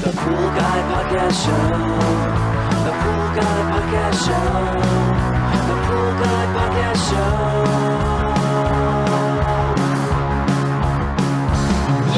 The Pool Guy Podcast Show. The Pool Guy Podcast Show. The Pool Guy Podcast Show.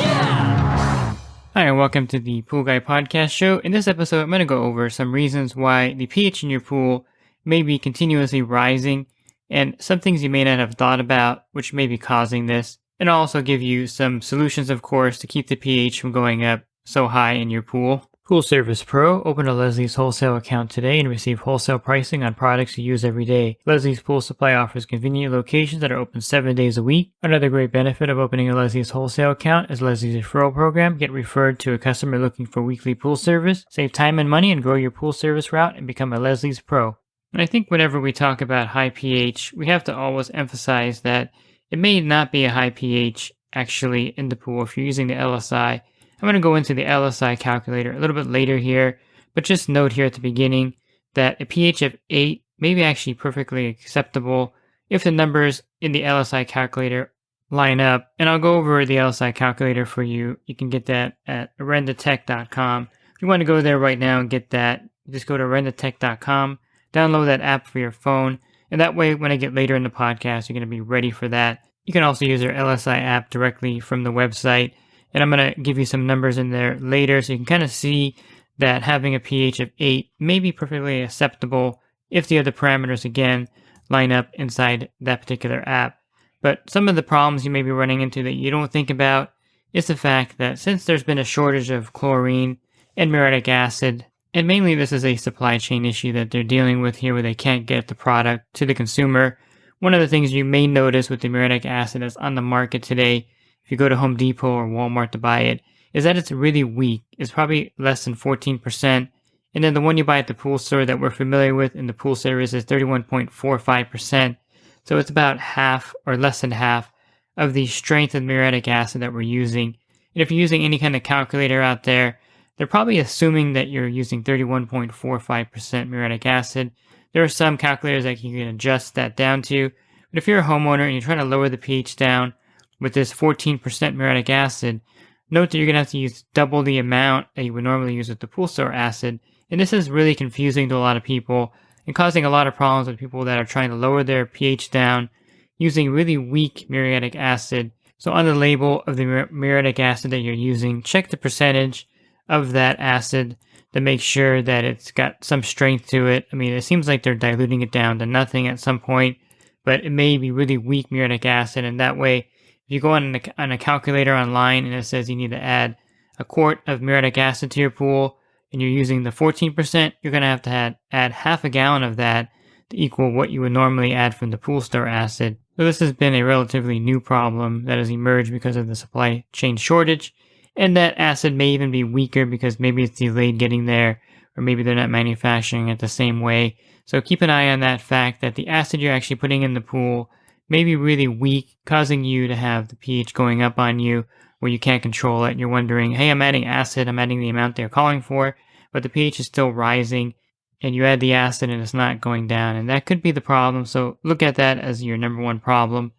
Yeah! Hi, and welcome to the Pool Guy Podcast Show. In this episode, I'm going to go over some reasons why the pH in your pool may be continuously rising and some things you may not have thought about which may be causing this. And I'll also give you some solutions, of course, to keep the pH from going up so high in your pool. Pool Service Pro. Open a Leslie's wholesale account today and receive wholesale pricing on products you use every day. Leslie's Pool Supply offers convenient locations that are open 7 days a week. Another great benefit of opening a Leslie's wholesale account is Leslie's referral program. Get referred to a customer looking for weekly pool service. Save time and money and grow your pool service route and become a Leslie's Pro. And I think whenever we talk about high pH, we have to always emphasize that it may not be a high pH actually in the pool if you're using the LSI. I'm going to go into the LSI calculator a little bit later here, but just note here at the beginning that a pH of 8 may be actually perfectly acceptable if the numbers in the LSI calculator line up. And I'll go over the LSI calculator for you. You can get that at orendatech.com. If you want to go there right now and get that, just go to orendatech.com, download that app for your phone, and that way when I get later in the podcast, you're going to be ready for that. You can also use our LSI app directly from the website. And I'm going to give you some numbers in there later so you can kind of see that having a pH of 8 may be perfectly acceptable if the other parameters, again, line up inside that particular app. But some of the problems you may be running into that you don't think about is the fact that since there's been a shortage of chlorine and muriatic acid, and mainly this is a supply chain issue that they're dealing with here where they can't get the product to the consumer, one of the things you may notice with the muriatic acid that's on the market today, if you go to Home Depot or Walmart to buy it, is that it's really weak. It's probably less than 14%. And then the one you buy at the pool store that we're familiar with in the pool service is 31.45%. So it's about half or less than half of the strength of muriatic acid that we're using. And if you're using any kind of calculator out there, they're probably assuming that you're using 31.45% muriatic acid. There are some calculators that you can adjust that down to. But if you're a homeowner and you're trying to lower the pH down, with this 14% muriatic acid, note that you're going to have to use double the amount that you would normally use with the pool store acid. And this is really confusing to a lot of people and causing a lot of problems with people that are trying to lower their pH down using really weak muriatic acid. So on the label of the muriatic acid that you're using, check the percentage of that acid to make sure that it's got some strength to it. I mean, it seems like they're diluting it down to nothing at some point, but it may be really weak muriatic acid, and that way, if you go on a calculator online and it says you need to add a quart of muriatic acid to your pool and you're using the 14%, you're going to have add half a gallon of that to equal what you would normally add from the pool store acid. So this has been a relatively new problem that has emerged because of the supply chain shortage, and that acid may even be weaker because maybe it's delayed getting there, or maybe they're not manufacturing it the same way. So keep an eye on that fact that the acid you're actually putting in the pool may be really weak, causing you to have the pH going up on you where you can't control it. And you're wondering, hey, I'm adding acid, I'm adding the amount they're calling for, but the pH is still rising, and you add the acid and it's not going down. And that could be the problem. So look at that as your number one problem.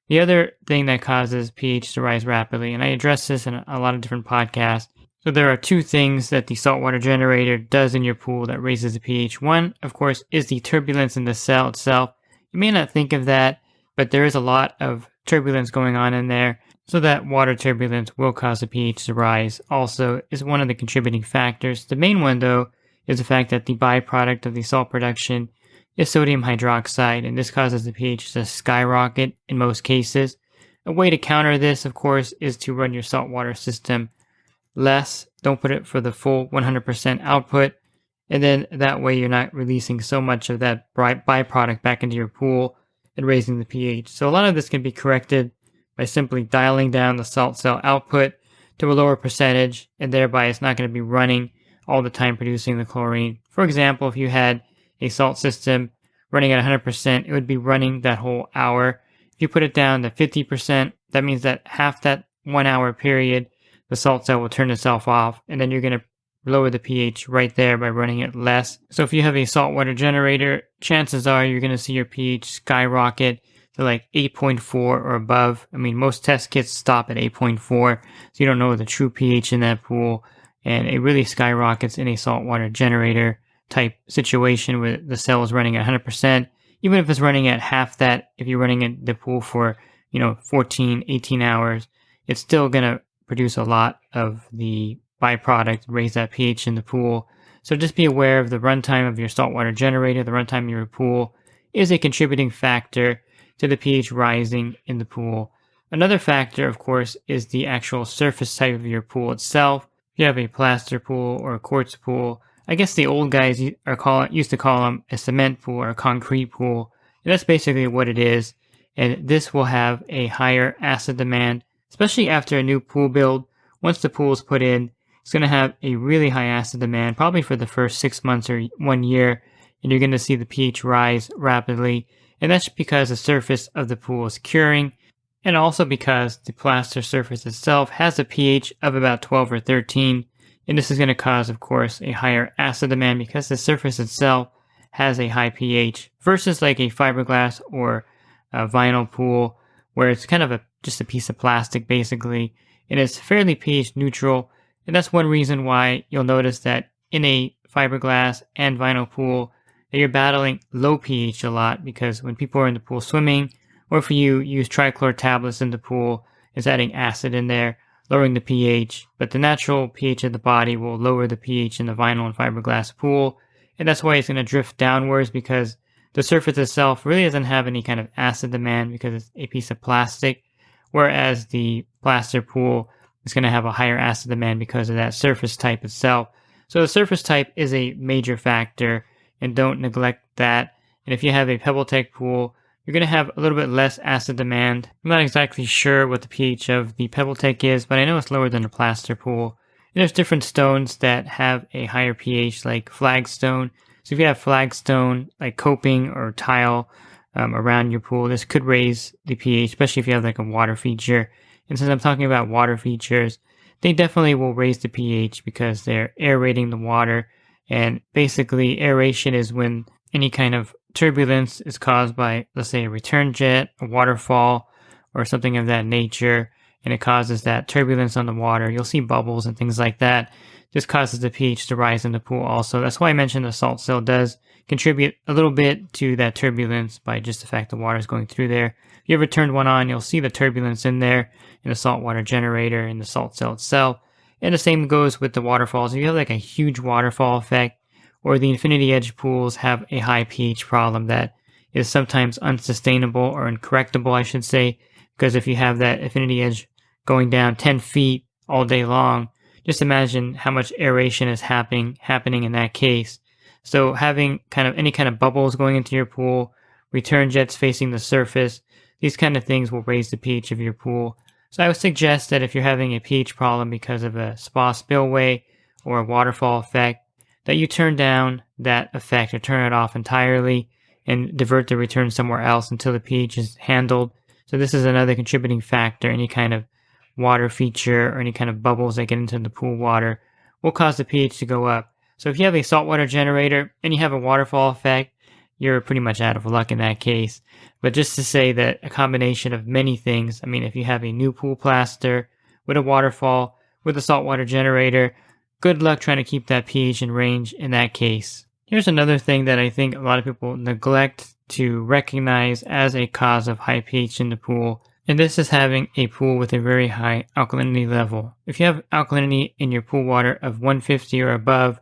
The other thing that causes pH to rise rapidly, and I address this in a lot of different podcasts. So there are two things that the Saltwater Generator does in your pool that raises the pH. One, of course, is the turbulence in the cell itself. You may not think of that, but there is a lot of turbulence going on in there, so that water turbulence will cause the pH to rise. Also, is one of the contributing factors. The main one, though, is the fact that the byproduct of the salt production is sodium hydroxide, and this causes the pH to skyrocket in most cases. A way to counter this, of course, is to run your saltwater system less. Don't put it for the full 100% output, and then that way you're not releasing so much of that byproduct back into your pool and raising the pH. So a lot of this can be corrected by simply dialing down the salt cell output to a lower percentage, and thereby it's not going to be running all the time producing the chlorine. For example, if you had a salt system running at 100%, it would be running that whole hour. If you put it down to 50%, that means that half that 1 hour period, the salt cell will turn itself off, and then you're going to lower the pH right there by running it less. So if you have a saltwater generator, chances are you're going to see your pH skyrocket to like 8.4 or above. I mean, most test kits stop at 8.4, so you don't know the true pH in that pool. and it really skyrockets in a saltwater generator type situation where the cell is running at 100%. Even if it's running at half that, if you're running in the pool for 14, 18 hours, it's still going to produce a lot of the byproduct, raise that pH in the pool. So just be aware of the runtime of your saltwater generator. The runtime of your pool is a contributing factor to the pH rising in the pool. Another factor, of course, is the actual surface type of your pool itself. If you have a plaster pool or a quartz pool, I guess the old guys used to call them a cement pool or a concrete pool. And that's basically what it is. And this will have a higher acid demand, especially after a new pool build. Once the pool is put in, it's going to have a really high acid demand, probably for the first 6 months or 1 year. And you're going to see the pH rise rapidly. And that's because the surface of the pool is curing, and also because the plaster surface itself has a pH of about 12 or 13. And this is going to cause, of course, a higher acid demand because the surface itself has a high pH versus like a fiberglass or a vinyl pool where it's kind of just a piece of plastic basically, and it's fairly pH neutral. And that's one reason why you'll notice that in a fiberglass and vinyl pool that you're battling low pH a lot, because when people are in the pool swimming, or if you use trichlor tablets in the pool, it's adding acid in there, lowering the pH. But the natural pH of the body will lower the pH in the vinyl and fiberglass pool, and that's why it's going to drift downwards, because the surface itself really doesn't have any kind of acid demand because it's a piece of plastic, whereas the plaster pool is going to have a higher acid demand because of that surface type itself. So the surface type is a major factor, and don't neglect that. And if you have a PebbleTech pool, you're going to have a little bit less acid demand. I'm not exactly sure what the pH of the PebbleTech is, but I know it's lower than a plaster pool. And there's different stones that have a higher pH, like flagstone. So if you have flagstone, like coping or tile around your pool, this could raise the pH, especially if you have like a water feature. And since I'm talking about water features, they definitely will raise the pH because they're aerating the water. And basically, aeration is when any kind of turbulence is caused by, let's say, a return jet, a waterfall, or something of that nature, and it causes that turbulence on the water. You'll see bubbles and things like that. This causes the pH to rise in the pool also. That's why I mentioned the salt cell does contribute a little bit to that turbulence by just the fact the water is going through there. If you ever turned one on, you'll see the turbulence in there in the saltwater generator and the salt cell itself. And the same goes with the waterfalls. If you have like a huge waterfall effect, or the infinity edge pools have a high pH problem that is sometimes unsustainable or incorrectable, I should say, because if you have that infinity edge going down 10 feet all day long, just imagine how much aeration is happening in that case. So having kind of any kind of bubbles going into your pool, return jets facing the surface, these kind of things will raise the pH of your pool. So I would suggest that if you're having a pH problem because of a spa spillway or a waterfall effect, that you turn down that effect or turn it off entirely and divert the return somewhere else until the pH is handled. So this is another contributing factor. Any kind of water feature or any kind of bubbles that get into the pool water will cause the pH to go up. So if you have a saltwater generator and you have a waterfall effect, you're pretty much out of luck in that case. But just to say that a combination of many things, I mean, if you have a new pool plaster with a waterfall, with a saltwater generator, good luck trying to keep that pH in range in that case. Here's another thing that I think a lot of people neglect to recognize as a cause of high pH in the pool, and this is having a pool with a very high alkalinity level. If you have alkalinity in your pool water of 150 or above,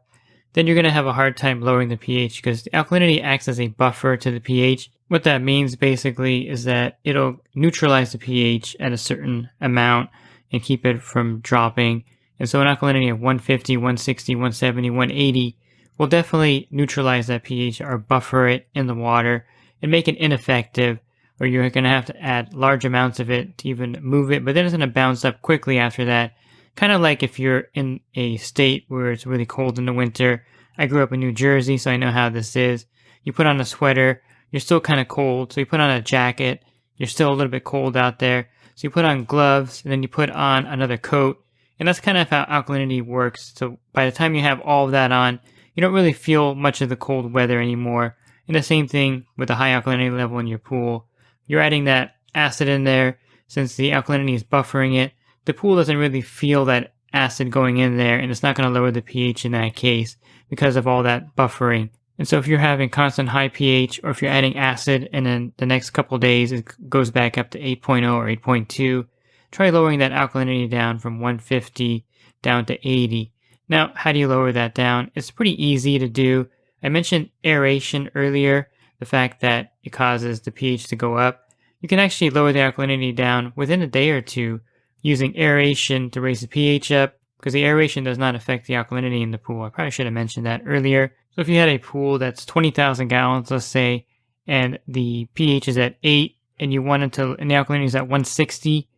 then you're going to have a hard time lowering the pH because the alkalinity acts as a buffer to the pH. What that means basically is that it'll neutralize the pH at a certain amount and keep it from dropping. And so an alkalinity of 150, 160, 170, 180 will definitely neutralize that pH or buffer it in the water and make it ineffective, or you're going to have to add large amounts of it to even move it, but then it's going to bounce up quickly after that. Kind of like if you're in a state where it's really cold in the winter. I grew up in New Jersey, so I know how this is. You put on a sweater, you're still kind of cold, so you put on a jacket, you're still a little bit cold out there. So you put on gloves, and then you put on another coat, and that's kind of how alkalinity works. So by the time you have all of that on, you don't really feel much of the cold weather anymore. And the same thing with a high alkalinity level in your pool. You're adding that acid in there. Since the alkalinity is buffering it, the pool doesn't really feel that acid going in there, and it's not going to lower the pH in that case because of all that buffering. And so if you're having constant high pH, or if you're adding acid and then the next couple of days it goes back up to 8.0 or 8.2, try lowering that alkalinity down from 150 down to 80. Now, how do you lower that down? It's pretty easy to do. I mentioned aeration earlier, the fact that it causes the pH to go up. You can actually lower the alkalinity down within a day or two using aeration to raise the pH up, because the aeration does not affect the alkalinity in the pool. I probably should have mentioned that earlier. So if you had a pool that's 20,000 gallons, let's say, and the pH is at 8, and you wanted to, and the alkalinity is at 160,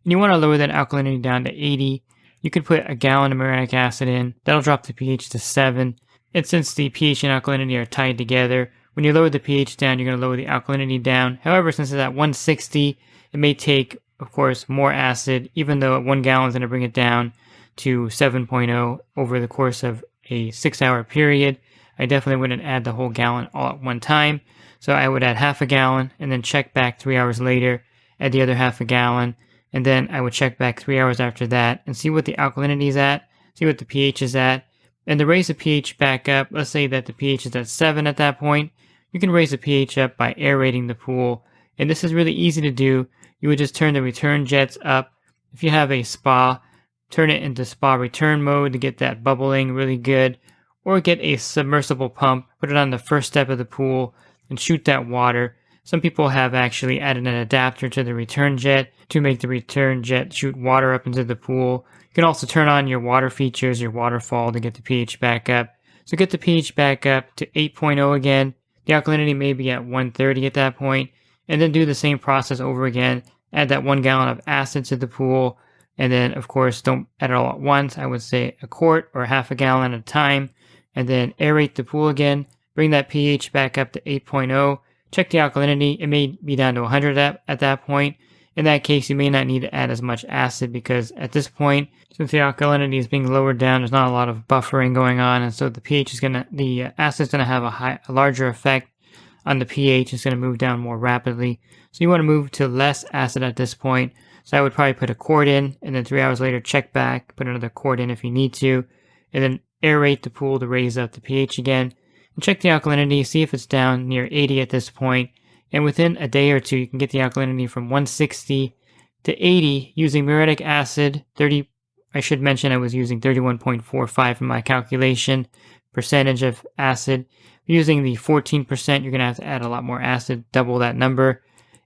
and you want to lower that alkalinity down to 80, you could put a gallon of muriatic acid in. That'll drop the pH to 7. And since the pH and alkalinity are tied together, when you lower the pH down, you're going to lower the alkalinity down. However, since it's at 160, it may take, of course, more acid, even though 1 gallon is going to bring it down to 7.0 over the course of a 6-hour period. I definitely wouldn't add the whole gallon all at one time. So I would add half a gallon and then check back 3 hours later, add the other half a gallon, and then I would check back 3 hours after that and see what the alkalinity is at, see what the pH is at. And to raise the pH back up, let's say that the pH is at 7 at that point, you can raise the pH up by aerating the pool. And this is really easy to do. You would just turn the return jets up. If you have a spa, turn it into spa return mode to get that bubbling really good. Or get a submersible pump, put it on the first step of the pool, and shoot that water. Some people have actually added an adapter to the return jet to make the return jet shoot water up into the pool. You can also turn on your water features, your waterfall, to get the pH back up. So get the pH back up to 8.0 again. The alkalinity may be at 130 at that point, and then do the same process over again. Add that 1 gallon of acid to the pool, and then, of course, don't add it all at once. I would say a quart or half a gallon at a time, and then aerate the pool again. Bring that pH back up to 8.0. Check the alkalinity. It may be down to 100 at that point. In that case, you may not need to add as much acid, because at this point, since the alkalinity is being lowered down, there's not a lot of buffering going on, and so the acid is gonna have a larger effect on the pH. It's gonna move down more rapidly. So you want to move to less acid at this point. So I would probably put a quart in, and then 3 hours later check back, put another quart in if you need to, and then aerate the pool to raise up the pH again. And check the alkalinity, see if it's down near 80 at this point. And within a day or two, you can get the alkalinity from 160 to 80 using muriatic acid. I should mention I was using 31.45 in my calculation percentage of acid. Using the 14%, you're going to have to add a lot more acid, double that number.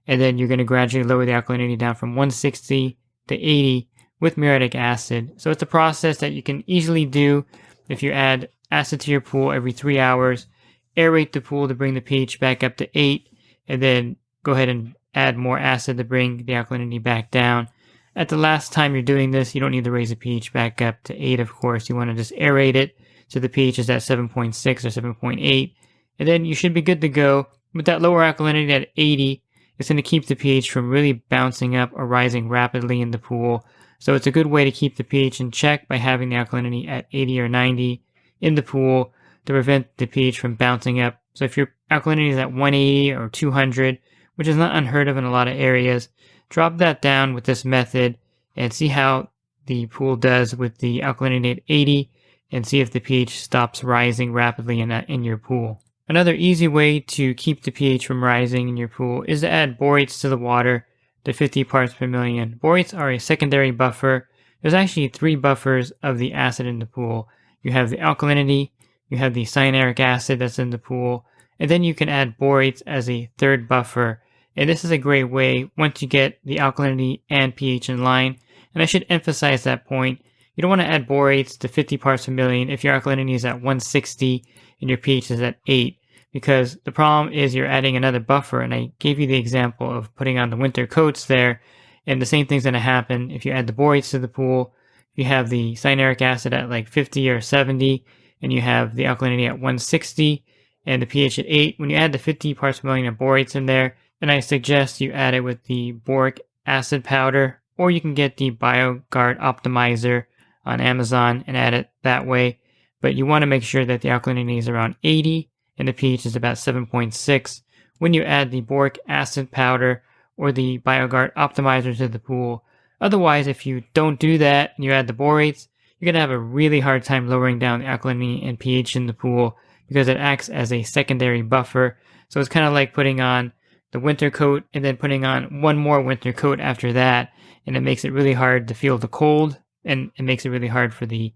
And then you're going to gradually lower the alkalinity down from 160 to 80 with muriatic acid. So it's a process that you can easily do if you add acid to your pool every 3 hours. Aerate the pool to bring the pH back up to 8. And then go ahead and add more acid to bring the alkalinity back down. At the last time you're doing this, you don't need to raise the pH back up to 8, of course. You want to just aerate it so the pH is at 7.6 or 7.8. And then you should be good to go. With that lower alkalinity at 80, it's going to keep the pH from really bouncing up or rising rapidly in the pool. So it's a good way to keep the pH in check by having the alkalinity at 80 or 90 in the pool to prevent the pH from bouncing up. So if your alkalinity is at 180 or 200, which is not unheard of in a lot of areas, drop that down with this method and see how the pool does with the alkalinity at 80, and see if the pH stops rising rapidly in your pool. Another easy way to keep the pH from rising in your pool is to add borates to the water to 50 parts per million. Borates are a secondary buffer. There's actually 3 buffers of the acid in the pool. You have the alkalinity, you have the cyanuric acid that's in the pool, and then you can add borates as a third buffer. And this is a great way once you get the alkalinity and pH in line. And I should emphasize that point. You don't want to add borates to 50 parts per million if your alkalinity is at 160 and your pH is at 8. Because the problem is you're adding another buffer, and I gave you the example of putting on the winter coats there, and the same thing's going to happen if you add the borates to the pool. If you have the cyanuric acid at like 50 or 70, and you have the alkalinity at 160, and the pH at 8, when you add the 50 parts per million of borates in there, then I suggest you add it with the boric acid powder, or you can get the BioGuard Optimizer on Amazon and add it that way. But you want to make sure that the alkalinity is around 80, and the pH is about 7.6 when you add the boric acid powder or the BioGuard Optimizer to the pool. Otherwise, if you don't do that and you add the borates, you're going to have a really hard time lowering down the alkalinity and pH in the pool because it acts as a secondary buffer. So it's kind of like putting on the winter coat and then putting on one more winter coat after that. And it makes it really hard to feel the cold, and it makes it really hard for the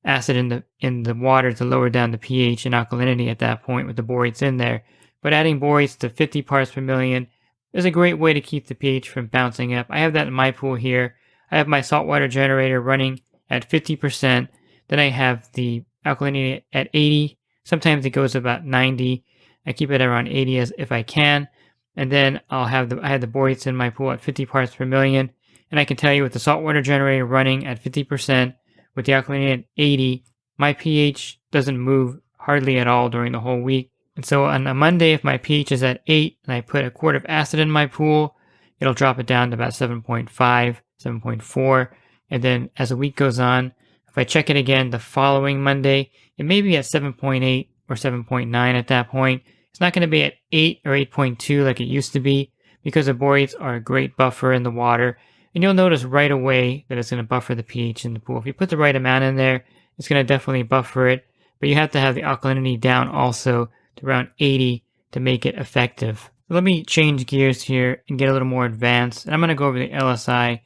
acid in the water to lower down the pH and alkalinity at that point with the borates in there. But adding borates to 50 parts per million is a great way to keep the pH from bouncing up. I have that in my pool here. I have my saltwater generator running at 50%. Then I have the alkalinity at 80. Sometimes it goes about 90. I keep it around 80 as if I can. And then I have the borates in my pool at 50 parts per million. And I can tell you with the saltwater generator running at 50%, with the alkalinity at 80, my pH doesn't move hardly at all during the whole week. And so on a Monday, if my pH is at 8 and I put a quart of acid in my pool, it'll drop it down to about 7.5, 7.4. And then as the week goes on, if I check it again the following Monday, it may be at 7.8 or 7.9 at that point. It's not going to be at 8 or 8.2 like it used to be because the borates are a great buffer in the water. And you'll notice right away that it's going to buffer the pH in the pool. If you put the right amount in there, it's going to definitely buffer it. But you have to have the alkalinity down also to around 80 to make it effective. So let me change gears here and get a little more advanced. And I'm going to go over the LSI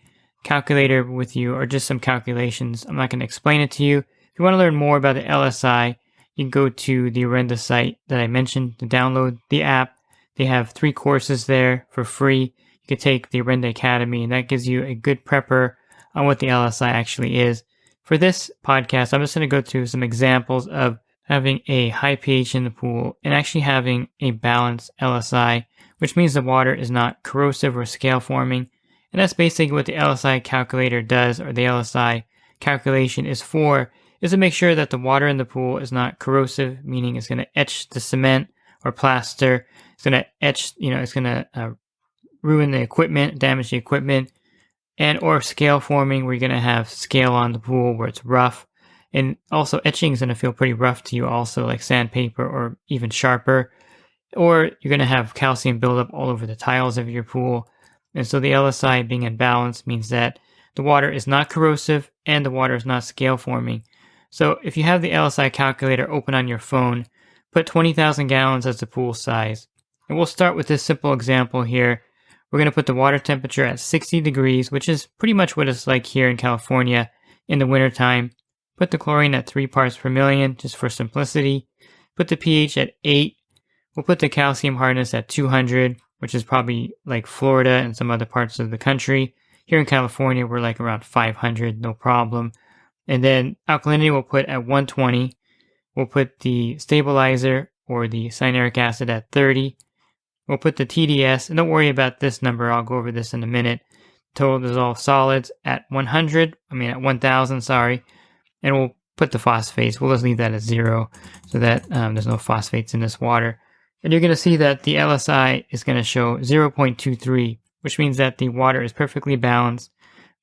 calculator with you, or just some calculations. I'm not going to explain it to you. If you want to learn more about the LSI, you can go to the Orenda site that I mentioned to download the app. They have 3 courses there for free. You can take the Orenda Academy, and that gives you a good prepper on what the LSI actually is. For this podcast, I'm just going to go through some examples of having a high pH in the pool and actually having a balanced LSI, which means the water is not corrosive or scale forming. And that's basically what the LSI calculator does, or the LSI calculation is for, is to make sure that the water in the pool is not corrosive, meaning it's going to etch the cement or plaster. It's going to etch, it's going to ruin the equipment, damage the equipment, and or scale forming, where you're going to have scale on the pool where it's rough. And also etching is going to feel pretty rough to you also, like sandpaper or even sharper. Or you're going to have calcium buildup all over the tiles of your pool. And so the LSI being in balance means that the water is not corrosive and the water is not scale forming. So if you have the LSI calculator open on your phone, put 20,000 gallons as the pool size. And we'll start with this simple example here. We're going to put the water temperature at 60 degrees, which is pretty much what it's like here in California in the wintertime. Put the chlorine at 3 parts per million, just for simplicity. Put the pH at 8. We'll put the calcium hardness at 200, which is probably like Florida and some other parts of the country. Here in California, we're like around 500, no problem. And then alkalinity we'll put at 120. We'll put the stabilizer or the cyanuric acid at 30. We'll put the TDS, and don't worry about this number, I'll go over this in a minute. Total dissolved solids at 1,000, sorry. And we'll put the phosphates. We'll just leave that at 0 so that there's no phosphates in this water. And you're going to see that the LSI is going to show 0.23, which means that the water is perfectly balanced,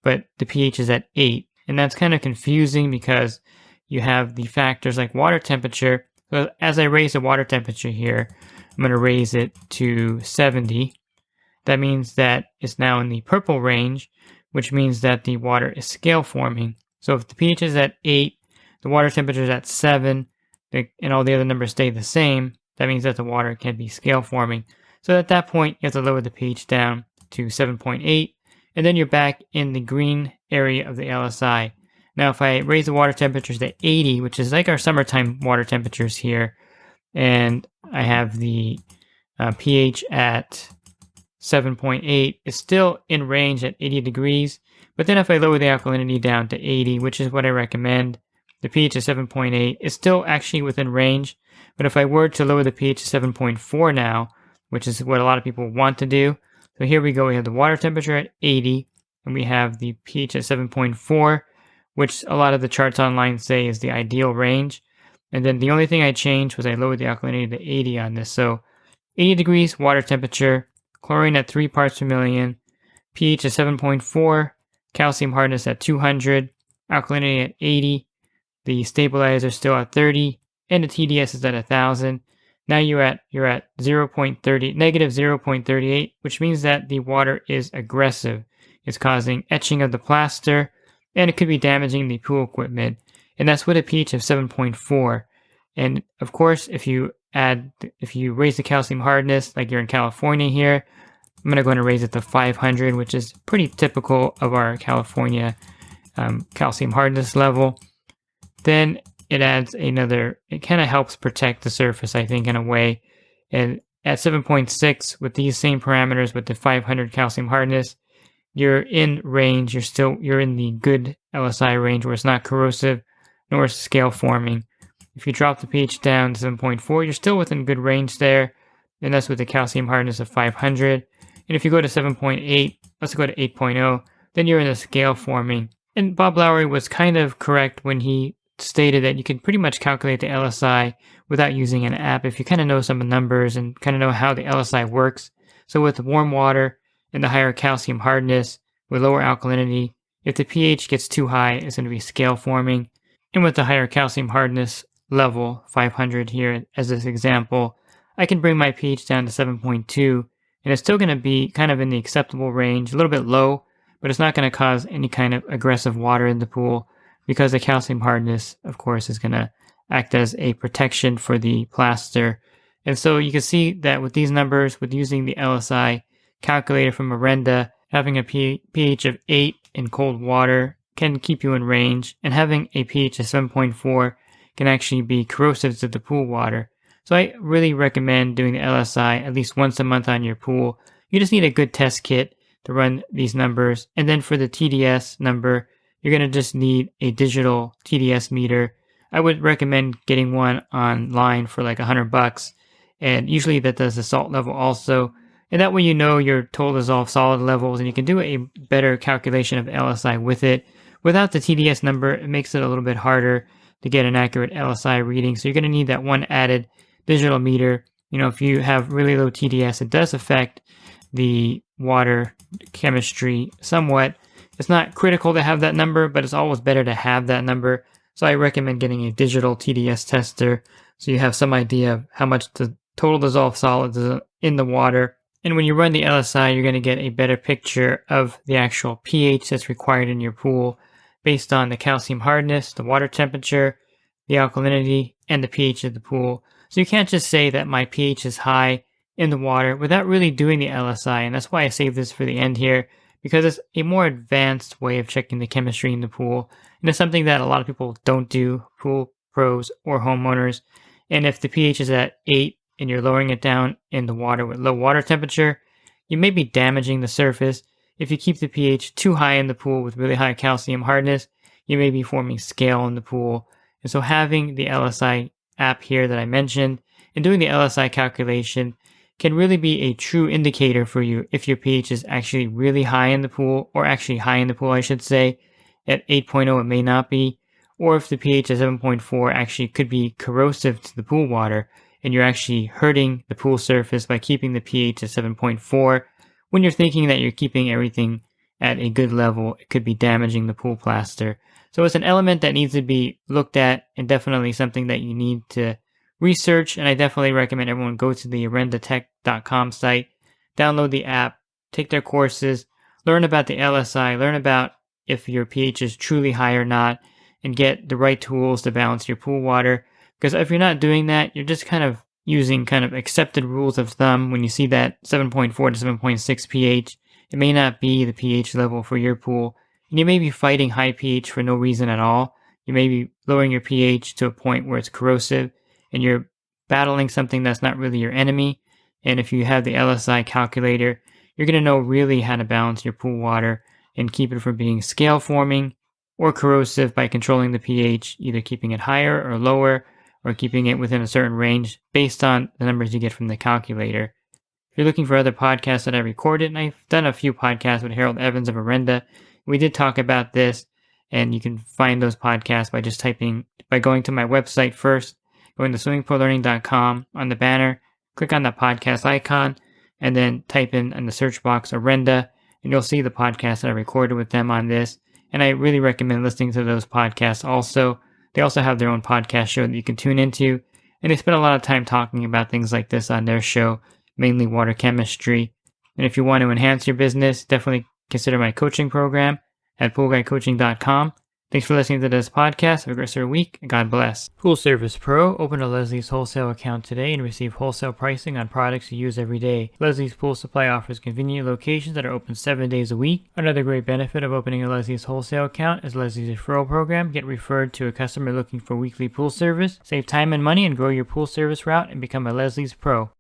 but the pH is at 8. And that's kind of confusing because you have the factors like water temperature. So as I raise the water temperature here, I'm going to raise it to 70. That means that it's now in the purple range, which means that the water is scale forming. So if the pH is at 8, the water temperature is at 7, and all the other numbers stay the same, that means that the water can be scale forming. So at that point, you have to lower the pH down to 7.8, and then you're back in the green area of the LSI. Now, if I raise the water temperatures to 80, which is like our summertime water temperatures here, and I have the pH at 7.8, it's still in range at 80 degrees. But then if I lower the alkalinity down to 80, which is what I recommend, the pH is 7.8, it's still actually within range. But if I were to lower the pH to 7.4 now, which is what a lot of people want to do, so here we go, we have the water temperature at 80, and we have the pH at 7.4, which a lot of the charts online say is the ideal range. And then the only thing I changed was I lowered the alkalinity to 80 on this. So 80 degrees water temperature, chlorine at 3 parts per million, pH at 7.4, calcium hardness at 200, alkalinity at 80, the stabilizer still at 30, and the TDS is at 1,000. Now you're at -0.38, which means that the water is aggressive. It's causing etching of the plaster, and it could be damaging the pool equipment. And that's with a pH of 7.4. And of course, if you raise the calcium hardness, like you're in California here, I'm going to go ahead and raise it to 500, which is pretty typical of our California calcium hardness level. Then it adds it kind of helps protect the surface, I think, in a way. And at 7.6, with these same parameters, with the 500 calcium hardness, you're in range. You're in the good LSI range where it's not corrosive nor scale forming. If you drop the pH down to 7.4, you're still within good range there, and that's with the calcium hardness of 500. And if you go to 7.8, let's go to 8.0, then you're in the scale forming. And Bob Lowry was kind of correct when he stated that you can pretty much calculate the LSI without using an app if you kind of know some of the numbers and kind of know how the LSI works. So with warm water and the higher calcium hardness with lower alkalinity, if the pH gets too high, it's going to be scale forming. And with the higher calcium hardness level, 500 here as this example, I can bring my pH down to 7.2, and it's still going to be kind of in the acceptable range, a little bit low, but it's not going to cause any kind of aggressive water in the pool because the calcium hardness, of course, is going to act as a protection for the plaster. And so you can see that with these numbers, with using the LSI calculator from Orenda, having a pH of 8 in cold water can keep you in range, and having a pH of 7.4 can actually be corrosive to the pool water. So I really recommend doing the LSI at least once a month on your pool. You just need a good test kit to run these numbers. And then for the TDS number, you're going to just need a digital TDS meter. I would recommend getting one online for like $100. And usually that does the salt level also. And that way you know your total dissolved solid levels, and you can do a better calculation of LSI with it. Without the TDS number, it makes it a little bit harder to get an accurate LSI reading. So you're going to need that one added digital meter. If you have really low TDS, it does affect the water chemistry somewhat. It's not critical to have that number, but it's always better to have that number. So I recommend getting a digital TDS tester so you have some idea of how much the total dissolved solids is in the water. And when you run the LSI, you're going to get a better picture of the actual pH that's required in your pool based on the calcium hardness, the water temperature, the alkalinity, and the pH of the pool. So you can't just say that my pH is high in the water without really doing the LSI. And that's why I saved this for the end here, because it's a more advanced way of checking the chemistry in the pool. And it's something that a lot of people don't do, pool pros or homeowners. And if the pH is at 8 and you're lowering it down in the water with low water temperature, you may be damaging the surface. If you keep the pH too high in the pool with really high calcium hardness, you may be forming scale in the pool. And so having the LSI app here that I mentioned and doing the LSI calculation can really be a true indicator for you if your pH is actually really high in the pool, or actually high in the pool, I should say. At 8.0, it may not be. Or if the pH at 7.4 actually could be corrosive to the pool water, and you're actually hurting the pool surface by keeping the pH at 7.4. When you're thinking that you're keeping everything at a good level, it could be damaging the pool plaster. So it's an element that needs to be looked at, and definitely something that you need to research. And I definitely recommend everyone go to the orendatech.com site, download the app, take their courses, learn about the LSI, learn about if your pH is truly high or not, and get the right tools to balance your pool water. Because if you're not doing that, you're just kind of using kind of accepted rules of thumb. When you see that 7.4 to 7.6 pH, it may not be the pH level for your pool. And you may be fighting high pH for no reason at all. You may be lowering your pH to a point where it's corrosive, and you're battling something that's not really your enemy. And if you have the LSI calculator, you're going to know really how to balance your pool water and keep it from being scale forming or corrosive by controlling the pH, either keeping it higher or lower, or keeping it within a certain range based on the numbers you get from the calculator. If you're looking for other podcasts that I recorded, and I've done a few podcasts with Harold Evans of Orenda, we did talk about this, and you can find those podcasts by going to my website first, going to swimmingpoollearning.com. On the banner, click on the podcast icon, and then type in the search box Orenda, and you'll see the podcast that I recorded with them on this. And I really recommend listening to those podcasts also. They also have their own podcast show that you can tune into, and they spend a lot of time talking about things like this on their show, mainly water chemistry. And if you want to enhance your business, definitely consider my coaching program at poolguycoaching.com. Thanks for listening to this podcast. Have a great rest of your week, and God bless. Pool Service Pro. Open a Leslie's wholesale account today and receive wholesale pricing on products you use every day. Leslie's Pool Supply offers convenient locations that are open 7 days a week. Another great benefit of opening a Leslie's wholesale account is Leslie's referral program. Get referred to a customer looking for weekly pool service. Save time and money and grow your pool service route and become a Leslie's Pro.